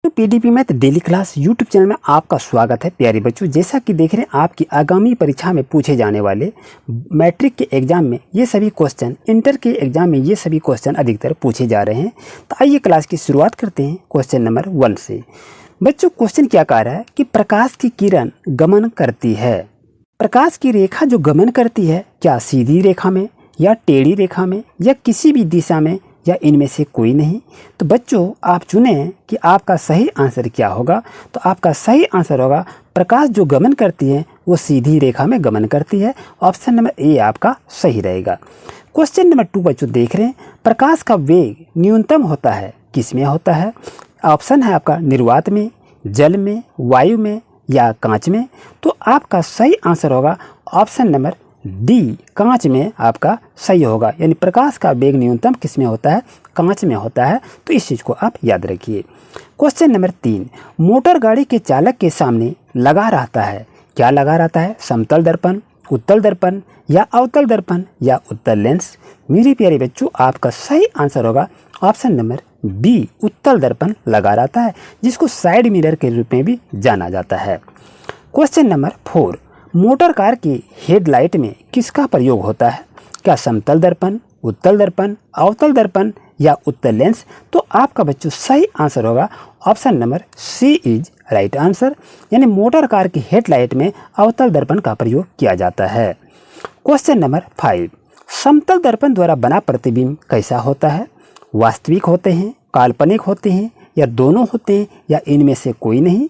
तो PDP math daily class YouTube channel में आपका स्वागत है प्यारे बच्चों। जैसा कि देख रहे हैं आपकी आगामी परीक्षा में पूछे जाने वाले मैट्रिक के एग्जाम में ये सभी क्वेश्चन, इंटर के एग्जाम में ये सभी क्वेश्चन अधिकतर पूछे जा रहे हैं। तो आइए क्लास की शुरुआत करते हैं क्वेश्चन नंबर 1 से। बच्चों क्वेश्चन क्या कह रहा है कि प्रकाश की किरण गमन करती है। प्रकाश की रेखा जो गमन करती है क्या सीधी रेखा में या टेढ़ी रेखा में या किसी भी दिशा में या इनमें से कोई नहीं। तो बच्चों आप चुनें कि आपका सही आंसर क्या होगा। तो आपका सही आंसर होगा प्रकाश जो गमन करती है वो सीधी रेखा में गमन करती है। ऑप्शन नंबर ए आपका सही रहेगा। क्वेश्चन नंबर 2 बच्चों देख रहे हैं, प्रकाश का वेग न्यूनतम होता है किस में होता है। ऑप्शन है आपका निर्वात में, जल में, वायु में या कांच में। तो आपका सही आंसर होगा ऑप्शन नंबर डी, कांच में आपका सही होगा। यानी प्रकाश का वेग न्यूनतम किस में होता है, कांच में होता है। तो इस चीज़ को आप याद रखिए। क्वेश्चन नंबर 3, मोटर गाड़ी के चालक के सामने लगा रहता है क्या लगा रहता है, समतल दर्पण, उत्तल दर्पण या अवतल दर्पण या उत्तल लेंस। मेरे प्यारे बच्चों आपका सही आंसर होगा ऑप्शन नंबर बी, उत्तल दर्पण लगा रहता है, जिसको साइड मिरर के रूप में भी जाना जाता है। क्वेश्चन नंबर 4, मोटर कार की हेडलाइट में किसका प्रयोग होता है, क्या समतल दर्पण, उत्तल दर्पण, अवतल दर्पण या उत्तल लेंस। तो आपका बच्चों सही आंसर होगा option number C is right answer. यानी मोटर कार की हेडलाइट में अवतल दर्पण का प्रयोग किया जाता है। क्वेश्चन नंबर 5, समतल दर्पण द्वारा बना प्रतिबिंब कैसा होता है, वास्तविक होते हैं, काल्पनिक होते हैं या दोनों होते हैं या इनमें से कोई नहीं।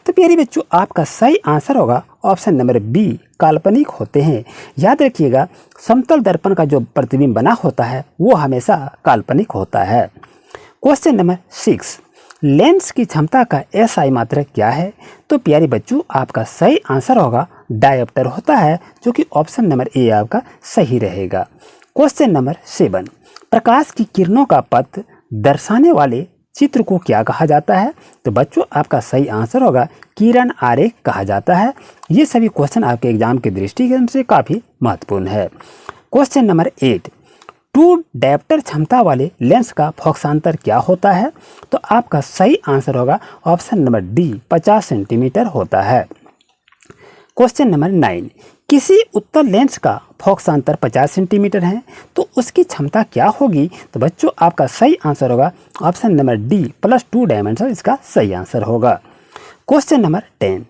तो प्यारे बच्चों आपका सही आंसर होगा ऑप्शन नंबर बी, काल्पनिक होते हैं। याद रखिएगा समतल दर्पण का जो प्रतिबिंब बना होता है वो हमेशा काल्पनिक होता है। क्वेश्चन नंबर 6, लेंस की क्षमता का एसआई मात्रक क्या है। तो प्यारे बच्चों आपका सही आंसर होगा डायोप्टर होता है, जो कि ऑप्शन नंबर ए आपका सही रहेगा। क्वेश्चन नंबर 7, प्रकाश की किरणों का पथ दर्शाने वाले चित्र को क्या कहा जाता है। तो बच्चों आपका सही आंसर होगा किरण आरेख कहा जाता है। ये सभी क्वेश्चन आपके एग्जाम के दृष्टिकोण से काफ़ी महत्वपूर्ण है। क्वेश्चन नंबर 8, 2 डायोप्टर क्षमता वाले लेंस का फोकसांतर क्या होता है। तो आपका सही आंसर होगा ऑप्शन नंबर डी, 50 सेंटीमीटर होता है। क्वेश्चन नंबर 9, किसी उत्तल लेंस का फोकसांतर 50 सेंटीमीटर है तो उसकी क्षमता क्या होगी। तो बच्चों आपका सही आंसर होगा ऑप्शन नंबर डी, +2 डायमेंशन इसका सही आंसर होगा। क्वेश्चन नंबर 10,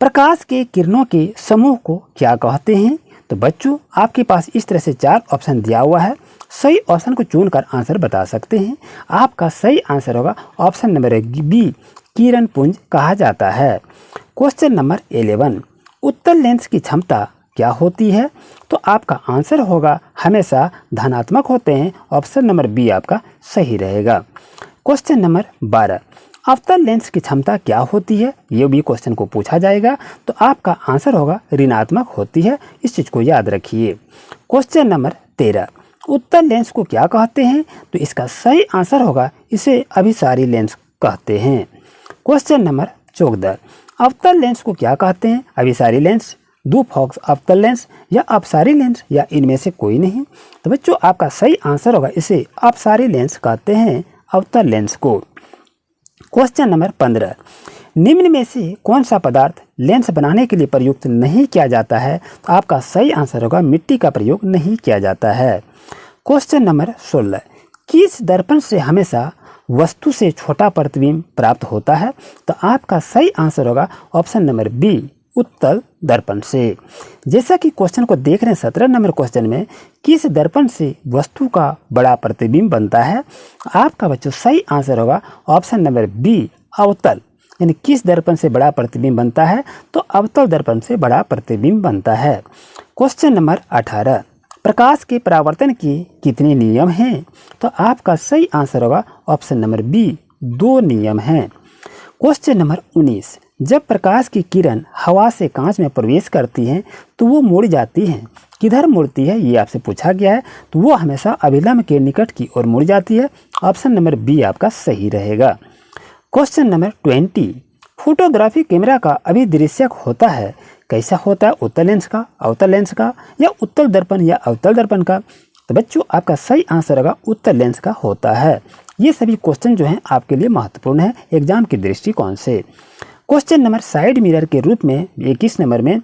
प्रकाश के किरणों के समूह को क्या कहते हैं। तो बच्चों आपके पास इस तरह से 4 ऑप्शन दिया हुआ है। सही ऑप्शन को चुनकर आंसर बता सकते हैं। आपका सही आंसर होगा ऑप्शन नंबर बी, किरण पुंज कहा जाता है। क्वेश्चन नंबर 11, उत्तल लेंस की क्षमता क्या होती है। तो आपका आंसर होगा हमेशा धनात्मक होते हैं। ऑप्शन नंबर बी आपका सही रहेगा। क्वेश्चन नंबर 12, अवतल लेंस की क्षमता क्या होती है। ये भी क्वेश्चन को पूछा जाएगा। तो आपका आंसर होगा ऋणात्मक होती है। इस चीज़ को याद रखिए। क्वेश्चन नंबर 13, उत्तल लेंस को क्या कहते हैं। तो इसका सही आंसर होगा इसे अभिसारी लेंस कहते हैं। क्वेश्चन नंबर 14, अवतल लेंस को क्या कहते हैं, अभिसारी लेंस, दो फॉक्स अवतल लेंस या अपसारी लेंस या इनमें से कोई नहीं। तो बच्चों आपका सही आंसर होगा इसे अपसारी लेंस कहते हैं, अवतल लेंस को। क्वेश्चन नंबर 15, निम्न में से कौन सा पदार्थ लेंस बनाने के लिए प्रयुक्त नहीं किया जाता है। तो आपका सही आंसर होगा मिट्टी का प्रयोग नहीं किया जाता है। क्वेश्चन नंबर 16, किस दर्पण से हमेशा वस्तु से छोटा प्रतिबिंब प्राप्त होता है। तो आपका सही आंसर होगा ऑप्शन नंबर बी, उत्तल दर्पण से। जैसा कि क्वेश्चन को देख रहे हैं 17 नंबर क्वेश्चन में, किस दर्पण से वस्तु का बड़ा प्रतिबिंब बनता है। आपका बच्चों सही आंसर होगा ऑप्शन नंबर बी, अवतल। यानी किस दर्पण से बड़ा प्रतिबिंब बनता है। तो अवतल दर्पण से बड़ा प्रतिबिंब बनता है। क्वेश्चन नंबर 18, प्रकाश के परावर्तन के कितने नियम हैं। तो आपका सही आंसर होगा ऑप्शन नंबर बी, 2 नियम हैं। क्वेश्चन नंबर 19, जब प्रकाश की किरण हवा से कांच में प्रवेश करती है तो वो मुड़ जाती है, किधर मुड़ती है ये आपसे पूछा गया है। तो वो हमेशा अभिलंब के निकट की ओर मुड़ जाती है। ऑप्शन नंबर बी आपका सही रहेगा। क्वेश्चन नंबर 20, फोटोग्राफी कैमरा का अभिदृश्यक होता है कैसा होता है, उत्तल लेंस का, अवतल लेंस का या उत्तल दर्पण या अवतल दर्पण का। तो बच्चों आपका सही आंसर होगा उत्तल लेंस का होता है। ये सभी क्वेश्चन जो हैं आपके लिए महत्वपूर्ण है एग्जाम के दृष्टिकोण से। क्वेश्चन नंबर साइड मिरर के रूप में 21 नंबर में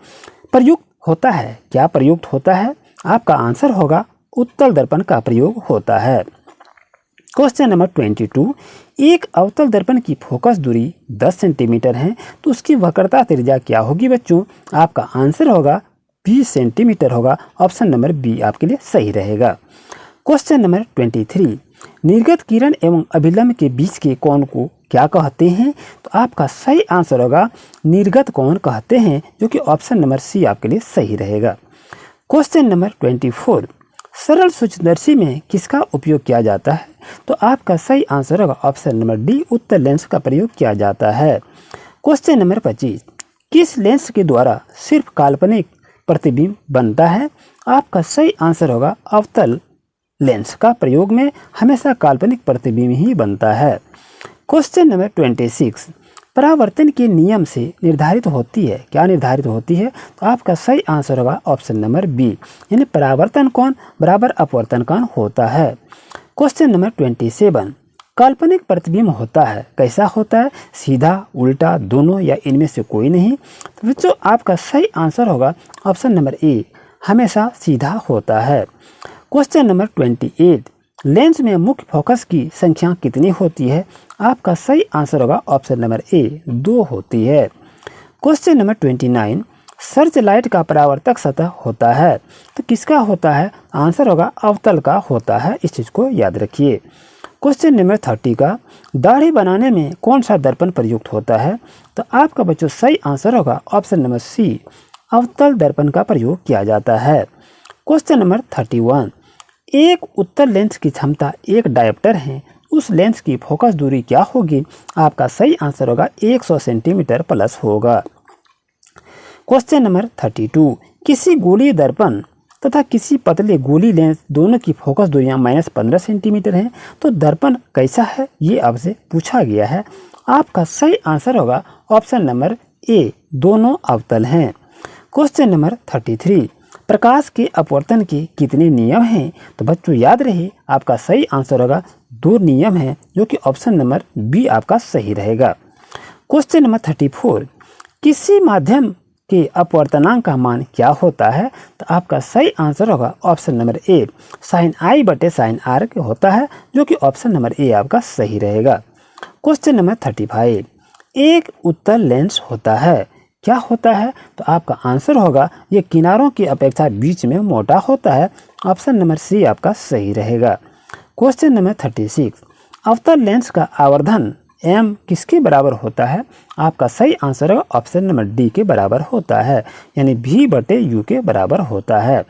प्रयुक्त होता है, क्या प्रयुक्त होता है? आपका आंसर होगा उत्तल दर्पण का प्रयोग होता है। क्वेश्चन नंबर 22, एक अवतल दर्पण की फोकस दूरी 10 सेंटीमीटर है तो उसकी वक्रता त्रिज्या क्या होगी बच्चों? आपका आंसर होगा 20 सेंटीमीटर होगा। ऑप्शन नंबर बी आपके लिए सही रहेगा। क्वेश्चन नंबर 23, निर्गत किरण एवं अभिलंब के बीच के कोण को क्या कहते हैं? तो आपका सही आंसर होगा निर्गत कोण कहते हैं, जो कि ऑप्शन नंबर सी आपके लिए सही रहेगा। क्वेश्चन नंबर 24, सरल सूक्ष्मदर्शी में किसका उपयोग किया जाता है? तो आपका सही आंसर होगा ऑप्शन नंबर डी, उत्तल लेंस का प्रयोग किया जाता है। क्वेश्चन नंबर 25, किस लेंस के द्वारा सिर्फ काल्पनिक प्रतिबिंब बनता है? आपका सही आंसर होगा अवतल लेंस का प्रयोग में हमेशा काल्पनिक प्रतिबिंब ही बनता है। क्वेश्चन नंबर 26, परावर्तन के नियम से निर्धारित होती है, क्या निर्धारित होती है? तो आपका सही आंसर होगा ऑप्शन नंबर बी, यानी परावर्तन कोण बराबर अपवर्तन कोण होता है। क्वेश्चन नंबर 27, काल्पनिक प्रतिबिंब होता है, कैसा होता है? सीधा, उल्टा, दोनों या इनमें से कोई नहीं? तो बच्चों आपका सही आंसर होगा ऑप्शन नंबर ए, हमेशा सीधा होता है। क्वेश्चन नंबर 28, लेंस में मुख्य फोकस की संख्या कितनी होती है? आपका सही आंसर होगा ऑप्शन नंबर ए, 2 होती है। क्वेश्चन नंबर 29, सर्च लाइट का परावर्तक सतह होता है तो किसका होता है? आंसर होगा अवतल का होता है, इस चीज़ को याद रखिए। क्वेश्चन नंबर 30 का दाढ़ी बनाने में कौन सा दर्पण प्रयुक्त होता है? तो आपका बच्चों सही आंसर होगा ऑप्शन नंबर सी, अवतल दर्पण का प्रयोग किया जाता है। क्वेश्चन नंबर 31, एक उत्तल लेंस की क्षमता 1 डायोप्टर है, उस लेंस की फोकस दूरी क्या होगी? आपका सही आंसर होगा 100 सेंटीमीटर प्लस होगा। क्वेश्चन नंबर 32, किसी गोलीय दर्पण तथा किसी पतले गोली लेंस दोनों की फोकस दूरियां -15 सेंटीमीटर हैं, तो दर्पण कैसा है ये आपसे पूछा गया है। आपका सही आंसर होगा ऑप्शन नंबर ए, दोनों अवतल हैं। क्वेश्चन नंबर 33, प्रकाश के अपवर्तन के कितने नियम हैं? तो बच्चों याद रहे आपका सही आंसर होगा 2 नियम हैं, जो कि ऑप्शन नंबर बी आपका सही रहेगा। क्वेश्चन नंबर 34, किसी माध्यम के अपवर्तनांक का मान क्या होता है? तो आपका सही आंसर होगा ऑप्शन नंबर ए, साइन आई बटे साइन आर होता है, जो कि ऑप्शन नंबर ए आपका सही रहेगा। क्वेश्चन नंबर 35, एक उत्तल लेंस होता है, क्या होता है? तो आपका आंसर होगा ये किनारों की अपेक्षा बीच में मोटा होता है, ऑप्शन नंबर सी आपका सही रहेगा। क्वेश्चन नंबर 36, अवतल लेंस का आवर्धन m किसके बराबर होता है? आपका सही आंसर होगा ऑप्शन नंबर डी के बराबर होता है, यानी v बटे u के बराबर होता है।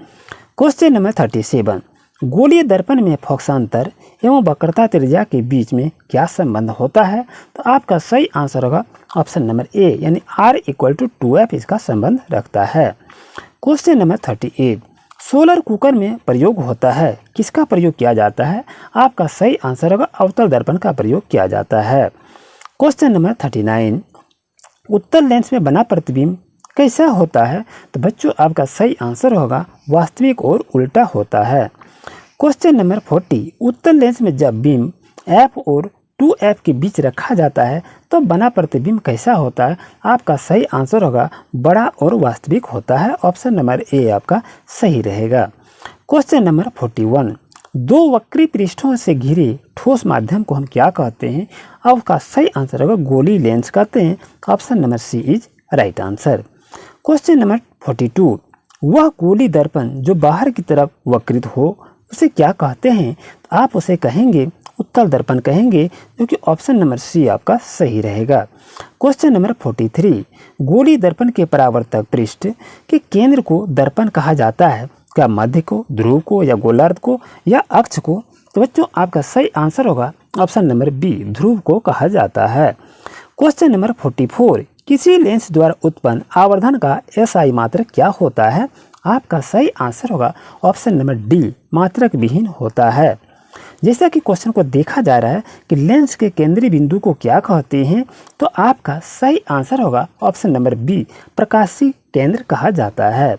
क्वेश्चन नंबर 37, गोलीय दर्पण में फोकसांतर एवं वक्रता त्रिज्या के बीच में क्या संबंध होता है? तो आपका सही आंसर होगा ऑप्शन नंबर ए, यानी r = 2f इसका संबंध रखता है। क्वेश्चन नंबर 38, सोलर कुकर में प्रयोग होता है, किसका प्रयोग किया जाता है? आपका सही आंसर होगा अवतल दर्पण का प्रयोग किया जाता है। क्वेश्चन नंबर 39, उत्तल लेंस में बना प्रतिबिंब कैसा होता है? तो बच्चों आपका सही आंसर होगा वास्तविक और उल्टा होता है। क्वेश्चन नंबर 40, उत्तल लेंस में जब बीम f और 2f के बीच रखा जाता है तो बना प्रतिबिंब कैसा होता है? आपका सही आंसर होगा बड़ा और वास्तविक होता है, ऑप्शन नंबर ए आपका सही रहेगा। क्वेश्चन नंबर 41, 2 वक्री पृष्ठों से घिरे ठोस माध्यम को हम क्या कहते हैं? आपका सही आंसर होगा गोली लेंस कहते हैं, option number C is right answer. Question number 42, वह गोली दर्पण जो बाहर की तरफ वक्रित हो उसे क्या कहते हैं? तो आप उसे कहेंगे उत्तल दर्पण कहेंगे, जो कि ऑप्शन नंबर सी आपका सही रहेगा। क्वेश्चन नंबर 43, गोली दर्पण के परावर्तक पृष्ठ के केंद्र को दर्पण कहा जाता है, क्या मध्य को, ध्रुव को या गोलार्ध को या अक्ष को? तो बच्चों आपका सही आंसर होगा ऑप्शन नंबर बी, ध्रुव को कहा जाता है। क्वेश्चन नंबर 44, किसी लेंस द्वारा उत्पन्न आवर्धन का SI मात्रक क्या होता है? आपका सही आंसर होगा ऑप्शन नंबर डी, मात्रक विहीन होता है। जैसा कि क्वेश्चन को देखा जा रहा है कि लेंस के केंद्रीय बिंदु को क्या कहते हैं, तो आपका सही आंसर होगा ऑप्शन नंबर बी, प्रकाशीय केंद्र कहा जाता है।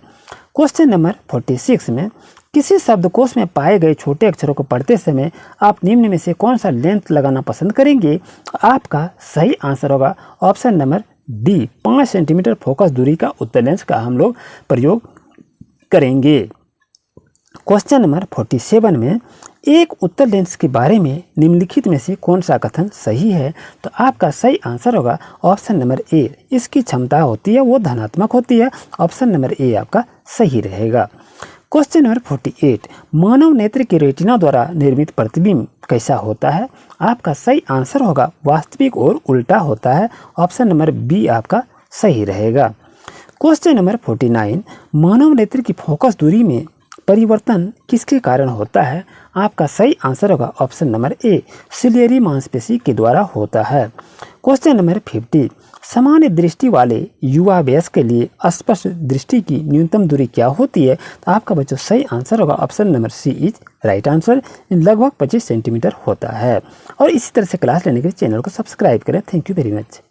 क्वेश्चन नंबर 46 में किसी शब्दकोश में पाए गए छोटे अक्षरों को पढ़ते समय आप निम्न में से कौन सा लेंथ लगाना पसंद करेंगे? आपका सही आंसर होगा option number D, 5 centimetre focus दूरी का उत्तर लेंस का हम लोग प्रयोग करेंगे। क्वेश्चन नंबर 47 में एक उत्तर लेंस के बारे में निम्नलिखित में से कौन सा कथन सही है? तो आपका सही आंसर होगा ऑप्शन नंबर ए, इसकी क्षमता होती है वो धनात्मक होती है। ऑप्शन नंबर ए आपका सही रहेगा। क्वेश्चन नंबर 48, मानव नेत्र के रेटिना द्वारा निर्मित प्रतिबिंब कैसा होता है? आपका सही आंसर होगा वास्तविक और उल्टा होता है। ऑप्शन नंबर बी आपका सही रहेगा। क्वेश्चन नंबर 49, मानव नेत्र की फोकस दूरी में परिवर्तन किसके कारण होता है? आपका सही आंसर होगा ऑप्शन नंबर ए, सिलियरी मांसपेशी के द्वारा होता है। क्वेश्चन नंबर 50, सामान्य दृष्टि वाले युवा वयस्क के लिए स्पष्ट दृष्टि की न्यूनतम दूरी क्या होती है? तो आपका बच्चों सही आंसर होगा option number C is right answer, लगभग 25 सेंटीमीटर होता है। और इसी तरह से क्लास लेने के लिए चैनल को सब्सक्राइब करें। Thank you very much.